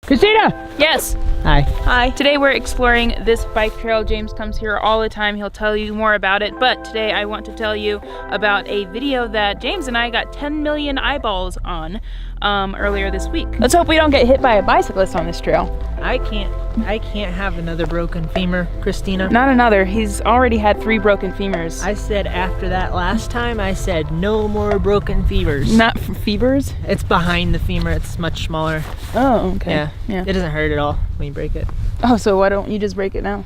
Christina! Yes. Hi. Hi. Today we're exploring this bike trail. James comes here all the time. He'll tell you more about it. But today I want to tell you about a video that James and I got 10 million eyeballs on earlier this week. Let's hope we don't get hit by a bicyclist on this trail. I can't have another broken femur, Christina. Not another. He's already had 3 broken femurs. I said after that last time, I said no more broken femurs. Not fevers? It's behind the femur. It's much smaller. Oh, okay. Yeah. It doesn't hurt at all when you break it. Oh, so why don't you just break it now?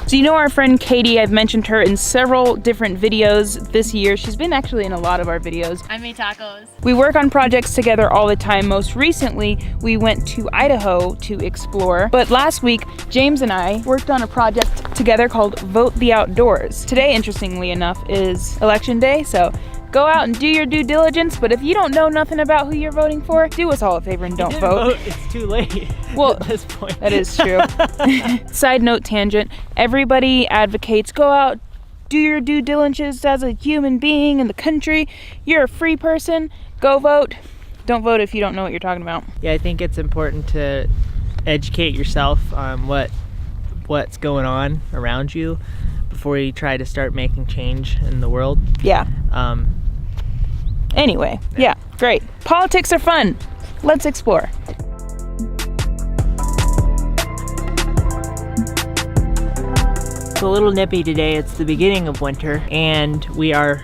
So you know our friend Katie, I've mentioned her in several different videos this year. She's been actually in a lot of our videos. I made tacos. We work on projects together all the time. Most recently, we went to Idaho to explore. But last week, James and I worked on a project together called Vote the Outdoors. Today, interestingly enough, is election day, so go out and do your due diligence, but if you don't know nothing about who you're voting for, do us all a favor and don't vote. It's too late Well, at this point. That is true. Side note tangent, everybody advocates go out, do your due diligence as a human being in the country. You're a free person, go vote. Don't vote if you don't know what you're talking about. Yeah, I think it's important to educate yourself on what's going on around you before you try to start making change in the world. Yeah. Anyway, yeah, great. Politics are fun. Let's explore. It's a little nippy today. It's the beginning of winter and we are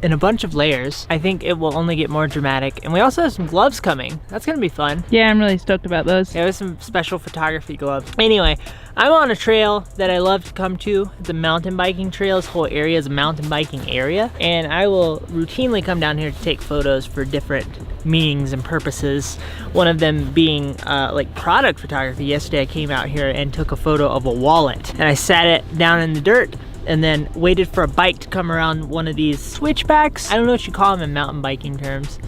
in a bunch of layers. I think it will only get more dramatic. And we also have some gloves coming. That's gonna be fun. Yeah, I'm really stoked about those. Yeah, there's some special photography gloves. Anyway, I'm on a trail that I love to come to. It's a mountain biking trail. This whole area is a mountain biking area. And I will routinely come down here to take photos for different meanings and purposes. One of them being like product photography. Yesterday I came out here and took a photo of a wallet. And I sat it down in the dirt and then waited for a bike to come around one of these switchbacks. I don't know what you call them in mountain biking terms.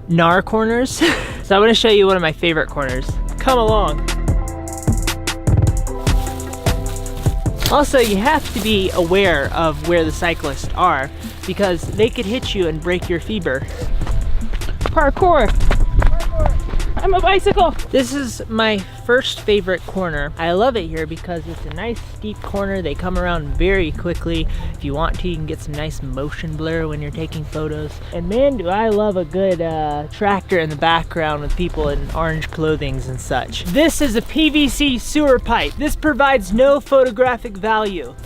Gnar corners. So I'm gonna show you one of my favorite corners. Come along. Also, you have to be aware of where the cyclists are because they could hit you and break your femur. Parkour. I'm a bicycle. This is my first favorite corner. I love it here because it's a nice steep corner. They come around very quickly. If you want to, you can get some nice motion blur when you're taking photos. And man, do I love a good tractor in the background with people in orange clothings and such. This is a PVC sewer pipe. This provides no photographic value.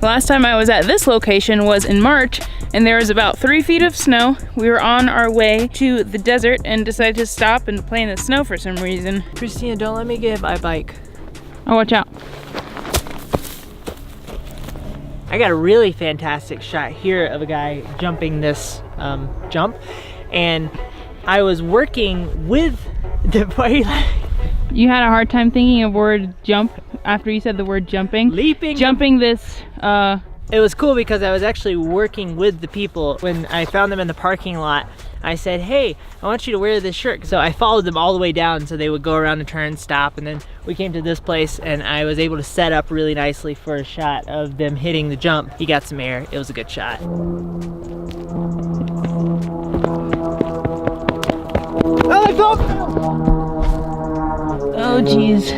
The last time I was at this location was in March, and there was about 3 feet of snow. We were on our way to the desert and decided to stop and play in the snow for some reason. Christina, don't let me get my bike. Oh, watch out. I got a really fantastic shot here of a guy jumping this jump, and I was working with the bike. You had a hard time thinking of word jump after you said the word jumping? Leaping. Jumping this, It was cool because I was actually working with the people. When I found them in the parking lot, I said, hey, I want you to wear this shirt. So I followed them all the way down so they would go around and turn, stop, and then we came to this place and I was able to set up really nicely for a shot of them hitting the jump. He got some air. It was a good shot. oh geez.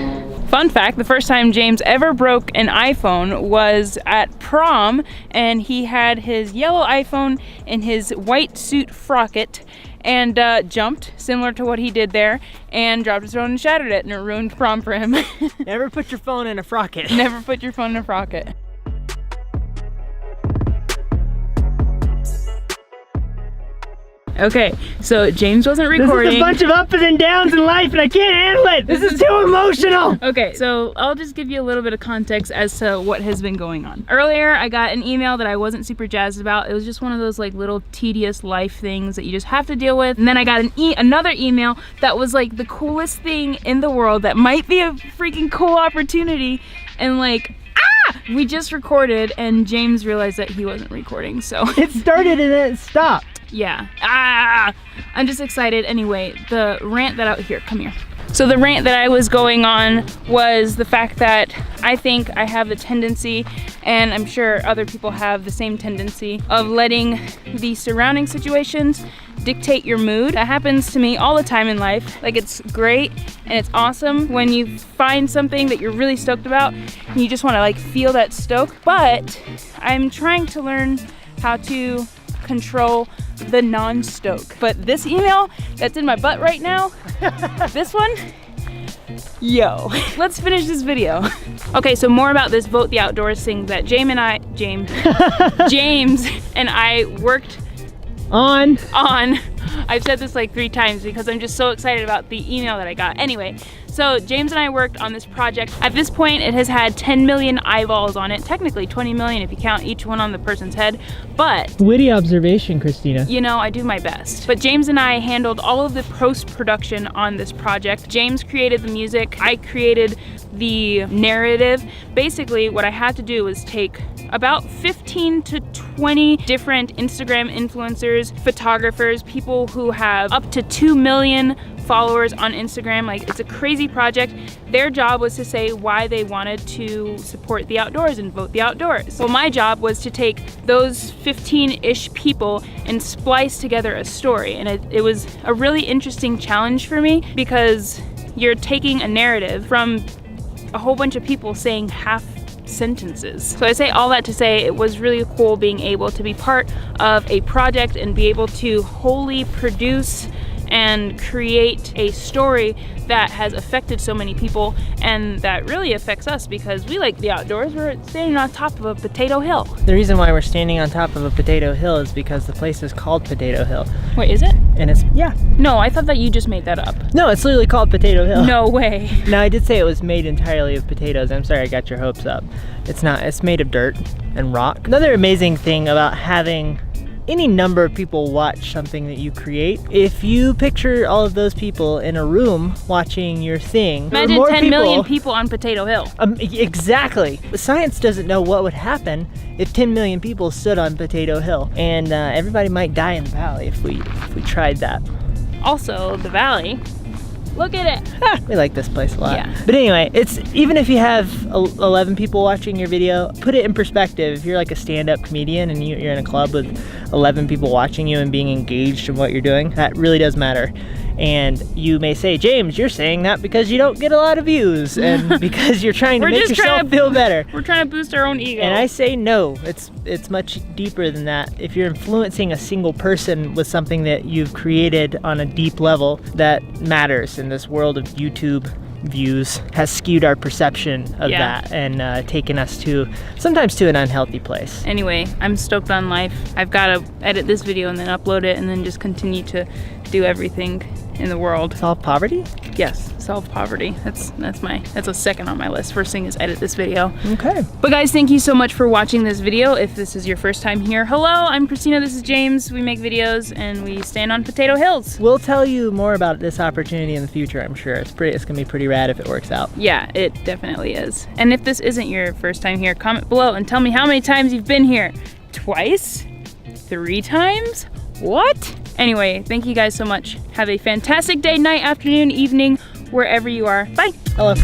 Fun fact, the first time James ever broke an iPhone was at prom, and he had his yellow iPhone in his white suit frocket and jumped, similar to what he did there, and dropped his phone and shattered it, and it ruined prom for him. Never put your phone in a frocket. Never put your phone in a frocket. Okay, so James wasn't recording. This is a bunch of ups and downs in life and I can't handle it. This is too emotional. Okay, so I'll just give you a little bit of context as to what has been going on. Earlier, I got an email that I wasn't super jazzed about. It was just one of those like little tedious life things that you just have to deal with. And then I got another email that was like the coolest thing in the world that might be a freaking cool opportunity. And like, we just recorded and James realized that he wasn't recording, so. It started and then it stopped. Yeah. I'm just excited. Anyway, the rant that here, come here. So the rant that I was going on was the fact that I think I have the tendency, and I'm sure other people have the same tendency, of letting the surrounding situations dictate your mood. That happens to me all the time in life. Like, it's great and it's awesome when you find something that you're really stoked about and you just want to like feel that stoke. But I'm trying to learn how to control the non-stoke. But this email that's in my butt right now, this one, yo, let's finish this video. Okay, so more about this Vote the Outdoors thing that James and I worked on. I've said this like 3 times because I'm just so excited about the email that I got. Anyway, so James and I worked on this project. At this point, it has had 10 million eyeballs on it. Technically 20 million if you count each one on the person's head, but... Witty observation, Christina. You know, I do my best. But James and I handled all of the post-production on this project. James created the music, I created the narrative. Basically, what I had to do was take about 15 to 20 different Instagram influencers, photographers, people who have up to 2 million followers on Instagram. Like, it's a crazy project. Their job was to say why they wanted to support the outdoors and vote the outdoors. Well, my job was to take those 15-ish people and splice together a story. And it was a really interesting challenge for me because you're taking a narrative from a whole bunch of people saying half sentences. So I say all that to say it was really cool being able to be part of a project and be able to wholly produce and create a story that has affected so many people and that really affects us because we like the outdoors. We're standing on top of a potato hill. The reason why we're standing on top of a potato hill is because the place is called Potato Hill. Wait, is it? And it's, yeah. No, I thought that you just made that up. No, it's literally called Potato Hill. No way. No, I did say it was made entirely of potatoes. I'm sorry I got your hopes up. It's not. It's made of dirt and rock. Another amazing thing about having any number of people watch something that you create, if you picture all of those people in a room watching your thing, imagine 10 million people on Potato Hill. Exactly. Science doesn't know what would happen if 10 million people stood on Potato Hill, and everybody might die in the valley if we tried that. Also, the valley. Look at it. We like this place a lot. Yeah. But anyway, it's even if you have 11 people watching your video, put it in perspective. If you're like a stand-up comedian and you're in a club with 11 people watching you and being engaged in what you're doing, that really does matter. And you may say, James, you're saying that because you don't get a lot of views and because you're trying to make yourself feel better. We're trying to boost our own ego. And I say no, it's much deeper than that. If you're influencing a single person with something that you've created on a deep level, that matters in this world of YouTube views, has skewed our perception of that and taken us to sometimes to an unhealthy place. Anyway, I'm stoked on life. I've got to edit this video and then upload it and then just continue to do everything in the world. Solve poverty? Yes, solve poverty. That's a second on my list. First thing is edit this video. Okay. But guys, thank you so much for watching this video. If this is your first time here, hello, I'm Christina, this is James. We make videos and we stand on potato hills. We'll tell you more about this opportunity in the future, I'm sure. It's gonna be pretty rad if it works out. Yeah, it definitely is. And if this isn't your first time here, comment below and tell me how many times you've been here. Twice? 3 times? What? Anyway, thank you guys so much. Have a fantastic day, night, afternoon, evening, wherever you are. Bye. Hello.